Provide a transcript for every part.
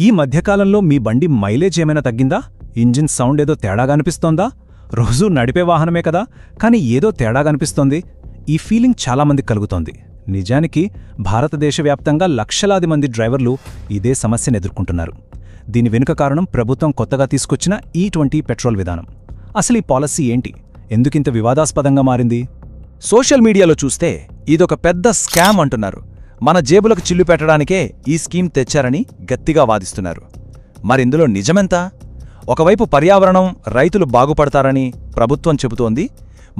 ఈ మధ్యకాలంలో మీ బండి మైలేజ్ ఏమైనా తగ్గిందా? ఇంజిన్ సౌండ్ ఏదో తేడాగా అనిపిస్తోందా? రోజూ నడిపే వాహనమే కదా, కానీ ఏదో తేడాగా అనిపిస్తోంది. ఈ ఫీలింగ్ చాలామందికి కలుగుతోంది. నిజానికి భారతదేశవ్యాప్తంగా లక్షలాది మంది డ్రైవర్లు ఇదే సమస్యను ఎదుర్కొంటున్నారు. దీని వెనుక కారణం ప్రభుత్వం కొత్తగా తీసుకొచ్చిన E20 పెట్రోల్ విధానం. అసలు ఈ పాలసీ ఏంటి? ఎందుకింత వివాదాస్పదంగా మారింది? సోషల్ మీడియాలో చూస్తే ఇదొక పెద్ద స్కామ్ అంటున్నారు. మన జేబులకు చిల్లు పెట్టడానికే ఈ స్కీమ్ తెచ్చారని గట్టిగా వాదిస్తున్నారు. మరిందులో నిజమెంత? ఒకవైపు పర్యావరణం, రైతులు బాగుపడతారని ప్రభుత్వం చెబుతోంది,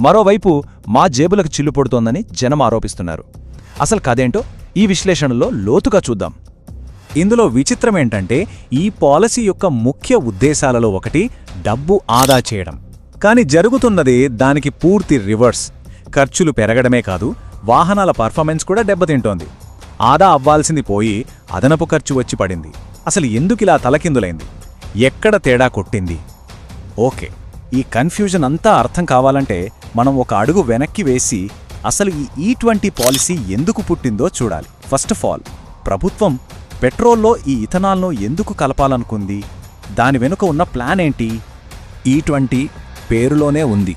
మరోవైపు మా జేబులకు చిల్లు పడుతోందని జనం ఆరోపిస్తున్నారు. అసలు కదేంటో ఈ విశ్లేషణలో లోతుగా చూద్దాం. ఇందులో విచిత్రమేంటంటే, ఈ పాలసీ యొక్క ముఖ్య ఉద్దేశాలలో ఒకటి డబ్బు ఆదా చేయడం. కాని జరుగుతున్నది దానికి పూర్తి రివర్స్. ఖర్చులు పెరగడమే కాదు, వాహనాల పర్ఫార్మెన్స్ కూడా దెబ్బతింటోంది. ఆదా అవ్వాల్సింది పోయి అదనపు ఖర్చు వచ్చి పడింది. అసలు ఎందుకిలా తలకిందులైంది? ఎక్కడ తేడా కొట్టింది? ఓకే, ఈ కన్ఫ్యూజన్ అంతా అర్థం కావాలంటే మనం ఒక అడుగు వెనక్కి వేసి అసలు ఈ E20 పాలసీ ఎందుకు పుట్టిందో చూడాలి. ఫస్ట్ ఆఫ్ ఆల్, ప్రభుత్వం పెట్రోల్లో ఈ ఇథనాల్ను ఎందుకు కలపాలనుకుంది? దాని వెనుక ఉన్న ప్లాన్ ఏంటి? E20 పేరులోనే ఉంది.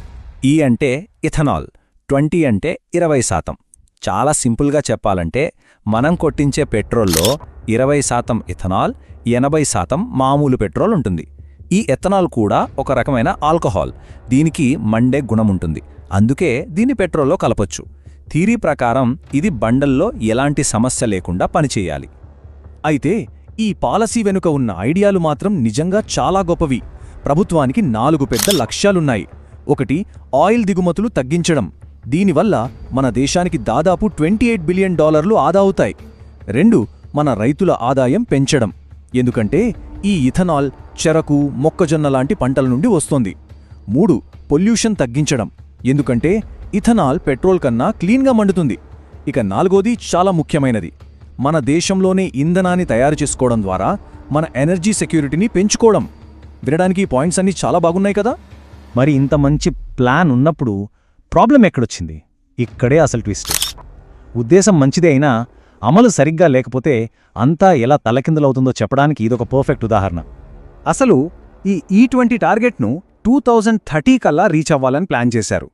ఈ అంటే ఇథనాల్, 20 అంటే 20%. చాలా సింపుల్గా చెప్పాలంటే, మనం కొట్టించే పెట్రోల్లో 20% ఇథనాల్, 80% మామూలు పెట్రోల్ ఉంటుంది. ఈ ఎథనాల్ కూడా ఒక రకమైన ఆల్కహాల్. దీనికి మండే గుణముంటుంది. అందుకే దీన్ని పెట్రోల్లో కలపొచ్చు. థీరీ ప్రకారం ఇది బండల్లో ఎలాంటి సమస్య లేకుండా పనిచేయాలి. అయితే ఈ పాలసీ వెనుక ఉన్న ఐడియాలు మాత్రం నిజంగా చాలా గొప్పవి. ప్రభుత్వానికి 4 పెద్ద లక్ష్యాలున్నాయి. ఒకటి, ఆయిల్ దిగుమతులు తగ్గించడం. దీనివల్ల మన దేశానికి దాదాపు $28 బిలియన్ ఆదా అవుతాయి. 2, మన రైతుల ఆదాయం పెంచడం. ఎందుకంటే ఈ ఇథనాల్ చెరకు, మొక్కజొన్న లాంటి పంటల నుండి వస్తోంది. 3, పొల్యూషన్ తగ్గించడం. ఎందుకంటే ఇథనాల్ పెట్రోల్ కన్నా క్లీన్గా మండుతుంది. ఇక 4వది చాలా ముఖ్యమైనది, మన దేశంలోనే ఇంధనాన్ని తయారు చేసుకోవడం ద్వారా మన ఎనర్జీ సెక్యూరిటీని పెంచుకోవడం. వినడానికి ఈ పాయింట్స్ అన్నీ చాలా బాగున్నాయి కదా. మరి ఇంత మంచి ప్లాన్ ఉన్నప్పుడు ప్రాబ్లం ఎక్కడొచ్చింది? ఇక్కడే అసలు ట్విస్ట్. ఉద్దేశం మంచిదే అయినా అమలు సరిగ్గా లేకపోతే అంతా ఎలా తలకిందులవుతుందో చెప్పడానికి ఇదొక పర్ఫెక్ట్ ఉదాహరణ. అసలు ఈ E20 టార్గెట్ను 2030 కల్లా రీచ్ అవ్వాలని ప్లాన్ చేశారు.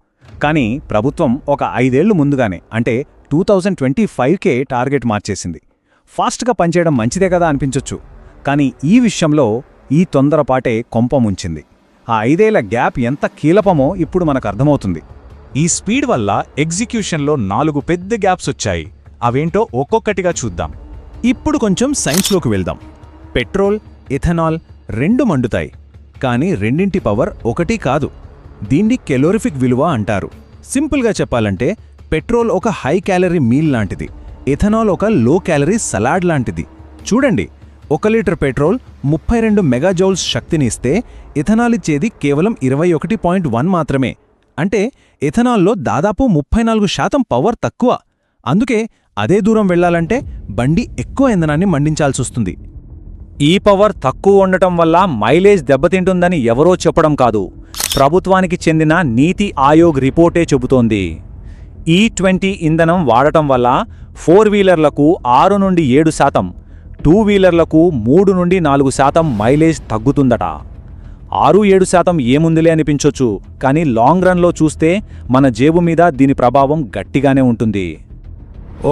కానీ ప్రభుత్వం ఒక 5 ఏళ్లు ముందుగానే, అంటే 2025కే టార్గెట్ మార్చేసింది. ఫాస్ట్గా పనిచేయడం మంచిదే కదా అనిపించొచ్చు, కానీ ఈ విషయంలో ఈ తొందరపాటే కొంప ముంచింది. ఆ 5 ఏళ్ల గ్యాప్ ఎంత కీలకమో ఇప్పుడు మనకు అర్థమవుతుంది. ఈ స్పీడ్ వల్ల ఎగ్జిక్యూషన్లో 4 పెద్ద గ్యాప్స్ వచ్చాయి. అవేంటో ఒక్కొక్కటిగా చూద్దాం. ఇప్పుడు కొంచెం సైన్స్లోకి వెళ్దాం. పెట్రోల్, ఇథనాల్ 2 మండుతాయి, కానీ రెండింటి పవర్ ఒకటి కాదు. దీన్ని కెలోరిఫిక్ విలువ అంటారు. సింపుల్గా చెప్పాలంటే పెట్రోల్ ఒక హై క్యాలరీ మీల్ లాంటిది, ఇథనాల్ ఒక లో క్యాలరీ సలాడ్ లాంటిది. చూడండి, 1 లీటర్ పెట్రోల్ 32 మెగాజౌల్స్ శక్తిని ఇస్తే ఇథనాల్ ఇచ్చేది కేవలం 21.1 మాత్రమే. అంటే ఇథనాల్లో దాదాపు 34% పవర్ తక్కువ. అందుకే అదే దూరం వెళ్లాలంటే బండి ఎక్కువ ఇంధనాన్ని మండించాల్సొస్తుంది. ఈ పవర్ తక్కువ ఉండటం వల్ల మైలేజ్ దెబ్బతింటుందని ఎవరో చెప్పడం కాదు, ప్రభుత్వానికి చెందిన నీతి ఆయోగ్ రిపోర్టే చెబుతోంది. E20 ఇంధనం వాడటం వల్ల 4 వీలర్లకు 6 నుండి 7%, 2 వీలర్లకు 3 నుండి 4% మైలేజ్ తగ్గుతుందట. 6-7% ఏముందిలే అనిపించొచ్చు, కానీ లాంగ్ రన్లో చూస్తే మన జేబు మీద దీని ప్రభావం గట్టిగానే ఉంటుంది.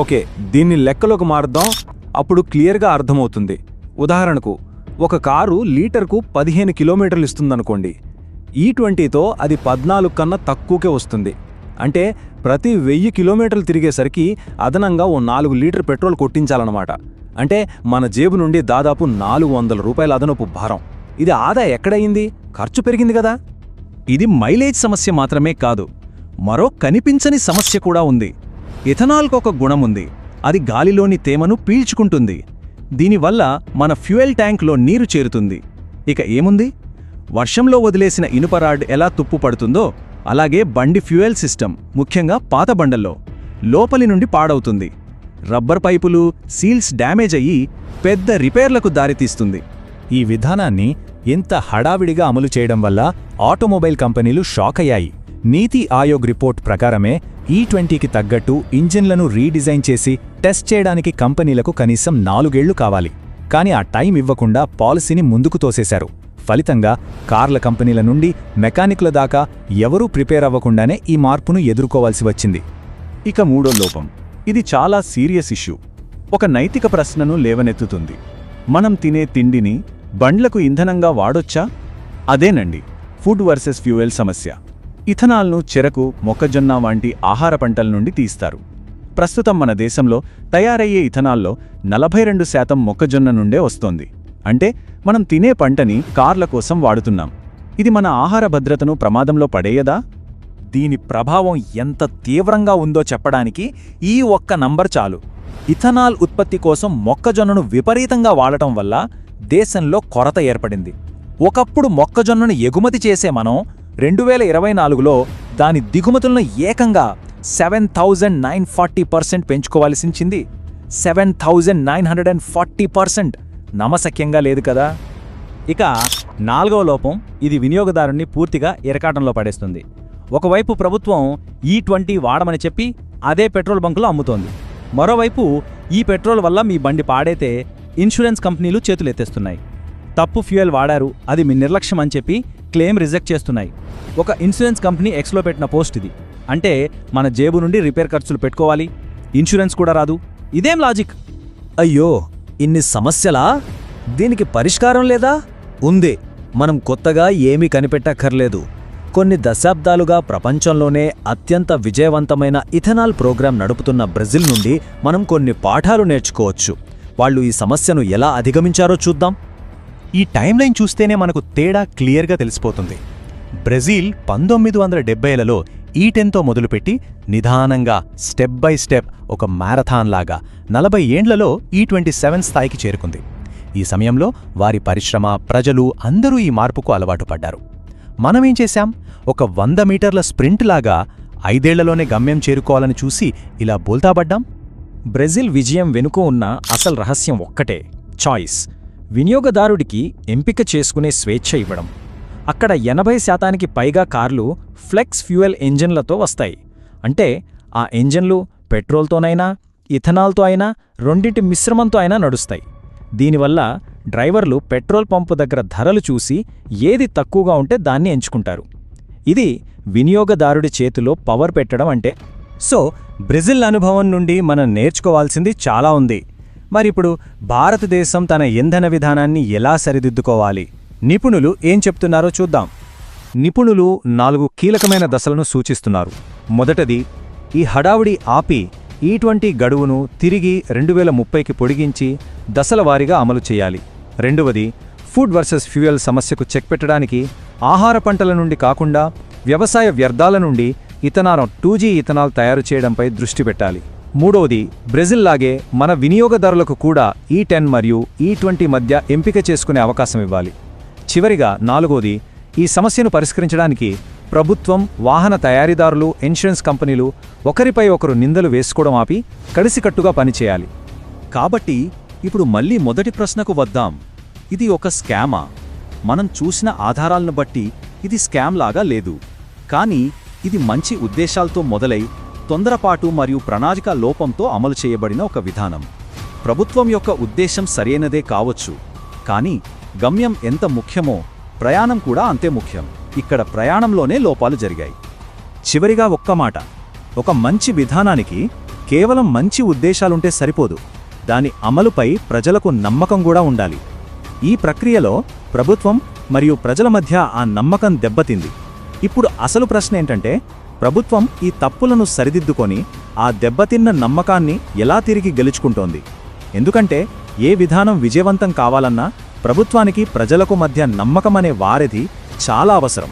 ఓకే, దీన్ని లెక్కలోకి మారుద్దాం, అప్పుడు క్లియర్గా అర్థమవుతుంది. ఉదాహరణకు, ఒక కారు లీటర్కు 15 కిలోమీటర్లు ఇస్తుందనుకోండి. E20తో అది 14 కన్నా తక్కువకే వస్తుంది. అంటే ప్రతి 1000 కిలోమీటర్లు తిరిగేసరికి అదనంగా ఓ 4 లీటర్ పెట్రోల్ కొట్టించాలన్నమాట. అంటే మన జేబు నుండి దాదాపు $400 అదనపు భారం. ఇది ఆదా ఎక్కడయింది? ఖర్చు పెరిగింది కదా. ఇది మైలేజ్ సమస్య మాత్రమే కాదు, మరో కనిపించని సమస్య కూడా ఉంది. ఇథనాల్కొక గుణముంది, అది గాలిలోని తేమను పీల్చుకుంటుంది. దీనివల్ల మన ఫ్యూయల్ ట్యాంక్లో నీరు చేరుతుంది. ఇక ఏముంది? వర్షంలో వదిలేసిన ఇనుప రాడ్ ఎలా తుప్పు పడుతుందో అలాగే బండి ఫ్యూయల్ సిస్టమ్, ముఖ్యంగా పాత బండల్లో, లోపలి నుండి పాడవుతుంది. రబ్బర్ పైపులు, సీల్స్ డ్యామేజ్ అయ్యి పెద్ద రిపేర్లకు దారితీస్తుంది. ఈ విధానాన్ని ఇంత హడావిడిగా అమలు చేయడం వల్ల ఆటోమొబైల్ కంపెనీలు షాక్ అయ్యాయి. నీతి ఆయోగ్ రిపోర్ట్ ప్రకారమే E20కి తగ్గట్టు ఇంజిన్లను రీడిజైన్ చేసి టెస్ట్ చేయడానికి కంపెనీలకు కనీసం 4 ఏళ్లు కావాలి. కానీ ఆ టైం ఇవ్వకుండా పాలసీని ముందుకు తోసేశారు. ఫలితంగా కార్ల కంపెనీల నుండి మెకానిక్ల దాకా ఎవరూ ప్రిపేర్ అవ్వకుండానే ఈ మార్పును ఎదుర్కోవాల్సి వచ్చింది. ఇక మూడో లోపం. ఇది చాలా సీరియస్ ఇష్యూ. ఒక నైతిక ప్రశ్నను లేవనెత్తుతుంది. మనం తినే తిండిని బండ్లకు ఇంధనంగా వాడొచ్చా? అదేనండి ఫుడ్ వర్సెస్ ఫ్యూయల్ సమస్య. ఇథనాల్ను చెరకు, మొక్కజొన్న వంటి ఆహార పంటల నుండి తీస్తారు. ప్రస్తుతం మన దేశంలో తయారయ్యే ఇథనాల్లో 42% మొక్కజొన్న నుండే వస్తోంది. అంటే మనం తినే పంటని కార్ల కోసం వాడుతున్నాం. ఇది మన ఆహార భద్రతను ప్రమాదంలో పడేయదా? దీని ప్రభావం ఎంత తీవ్రంగా ఉందో చెప్పడానికి ఈ ఒక్క నంబర్ చాలు. ఇథనాల్ ఉత్పత్తి కోసం మొక్కజొన్నను విపరీతంగా వాడటం వల్ల దేశంలో కొరత ఏర్పడింది. ఒకప్పుడు మొక్కజొన్నను ఎగుమతి చేసే మనం 2024లో దాని దిగుమతులను ఏకంగా 7,940% పెంచుకోవాల్సించింది. 7,940%. నమశక్యంగా లేదు కదా. ఇక నాలుగవ లోపం. ఇది వినియోగదారుణ్ణి పూర్తిగా ఇరకాటంలో పడేస్తుంది. ఒకవైపు ప్రభుత్వం E20 వాడమని చెప్పి అదే పెట్రోల్ బంకులో అమ్ముతోంది. మరోవైపు ఈ పెట్రోల్ వల్ల మీ బండి పాడైతే ఇన్సూరెన్స్ కంపెనీలు చేతులెత్తేస్తున్నాయి. తప్పు ఫ్యూయల్ వాడారు, అది మీ నిర్లక్ష్యం అని చెప్పి క్లెయిమ్ రిజెక్ట్ చేస్తున్నాయి. ఒక ఇన్సూరెన్స్ కంపెనీ ఎక్స్లో పెట్టిన పోస్ట్ ఇది. అంటే మన జేబు నుండి రిపేర్ ఖర్చులు పెట్టుకోవాలి, ఇన్సూరెన్స్ కూడా రాదు. ఇదేం లాజిక్? అయ్యో, ఇన్ని సమస్యలా? దీనికి పరిష్కారం లేదా? ఉంది. మనం కొత్తగా ఏమీ కనిపెట్టక్కర్లేదు. కొన్ని దశాబ్దాలుగా ప్రపంచంలోనే అత్యంత విజయవంతమైన ఇథనాల్ ప్రోగ్రాం నడుపుతున్న బ్రెజిల్ నుండి మనం కొన్ని పాఠాలు నేర్చుకోవచ్చు. వాళ్ళు ఈ సమస్యను ఎలా అధిగమించారో చూద్దాం. ఈ టైంలైన్ చూస్తేనే మనకు తేడా క్లియర్గా తెలిసిపోతుంది. బ్రెజిల్ 1970లలో E10తో మొదలుపెట్టి నిదానంగా స్టెప్ బై స్టెప్ ఒక మ్యారథాన్లాగా 40 ఏండ్లలో E27 స్థాయికి చేరుకుంది. ఈ సమయంలో వారి పరిశ్రమ, ప్రజలు అందరూ ఈ మార్పుకు అలవాటు పడ్డారు. మనమేం చేశాం? ఒక 100 మీటర్ల స్ప్రింట్ లాగా 5 ఏళ్లలోనే గమ్యం చేరుకోవాలని చూసి ఇలా బోల్తాబడ్డాం. బ్రెజిల్ విజయం వెనుక ఉన్న అసలు రహస్యం ఒక్కటే: చాయిస్. వినియోగదారుడికి ఎంపిక చేసుకునే స్వేచ్ఛ ఇవ్వడం. అక్కడ 80% పైగా కార్లు ఫ్లెక్స్ ఫ్యూయల్ ఇంజన్లతో వస్తాయి. అంటే ఆ ఇంజన్లు పెట్రోల్తోనైనా ఇథనాల్తో అయినా రెండింటి మిశ్రమంతో అయినా నడుస్తాయి. దీనివల్ల డ్రైవర్లు పెట్రోల్ పంపు దగ్గర ధరలు చూసి ఏది తక్కువగా ఉంటే దాన్ని ఎంచుకుంటారు. ఇది వినియోగదారుడి చేతిలో పవర్ పెట్టడం అంటే. సో బ్రెజిల్ అనుభవం నుండి మనం నేర్చుకోవాల్సింది చాలా ఉంది. మరిప్పుడు భారతదేశం తన ఇంధన విధానాన్ని ఎలా సరిదిద్దుకోవాలి? నిపుణులు ఏం చెప్తున్నారో చూద్దాం. నిపుణులు 4 కీలకమైన దశలను సూచిస్తున్నారు. మొదటది, ఈ హడావుడి ఆపి E20 గడువును తిరిగి 2030కి పొడిగించి దశలవారీగా అమలు చేయాలి. రెండవది, ఫుడ్ వర్సెస్ ఫ్యూయల్ సమస్యకు చెక్ పెట్టడానికి ఆహార పంటల నుండి కాకుండా వ్యవసాయ వ్యర్థాల నుండి ఇథనాల్ 2G ఇథనాల్ తయారు చేయడంపై దృష్టి పెట్టాలి. మూడవది, బ్రెజిల్లాగే మన వినియోగదారులకు కూడా E10 మరియు E20 మధ్య ఎంపిక చేసుకునే అవకాశం ఇవ్వాలి. చివరిగా నాలుగోది, ఈ సమస్యను పరిష్కరించడానికి ప్రభుత్వం, వాహన తయారీదారులు, ఇన్సూరెన్స్ కంపెనీలు ఒకరిపై ఒకరు నిందలు వేసుకోవడం ఆపి కలిసికట్టుగా పనిచేయాలి. కాబట్టి ఇప్పుడు మళ్ళీ మొదటి ప్రశ్నకు వద్దాం. ఇది ఒక స్కామా? మనం చూసిన ఆధారాలను బట్టి ఇది స్కామ్ లాగా లేదు. కానీ ఇది మంచి ఉద్దేశాలతో మొదలై తొందరపాటు మరియు ప్రణాళిక లోపంతో అమలు చేయబడిన ఒక విధానం. ప్రభుత్వం యొక్క ఉద్దేశం సరైనదే కావచ్చు, కానీ గమ్యం ఎంత ముఖ్యమో ప్రయాణం కూడా అంతే ముఖ్యం. ఇక్కడ ప్రయాణంలోనే లోపాలు జరిగాయి. చివరిగా ఒక్క మాట. ఒక మంచి విధానానికి కేవలం మంచి ఉద్దేశాలుంటే సరిపోదు. దాని అమలుపై ప్రజలకు నమ్మకం కూడా ఉండాలి. ఈ ప్రక్రియలో ప్రభుత్వం మరియు ప్రజల మధ్య ఆ నమ్మకం దెబ్బతింది. ఇప్పుడు అసలు ప్రశ్న ఏంటంటే, ప్రభుత్వం ఈ తప్పులను సరిదిద్దుకొని ఆ దెబ్బతిన్న నమ్మకాన్ని ఎలా తిరిగి గెలుచుకుంటోంది? ఎందుకంటే ఏ విధానం విజయవంతం కావాలన్నా ప్రభుత్వానికి ప్రజలకు మధ్య నమ్మకమనే వారిది చాలా అవసరం.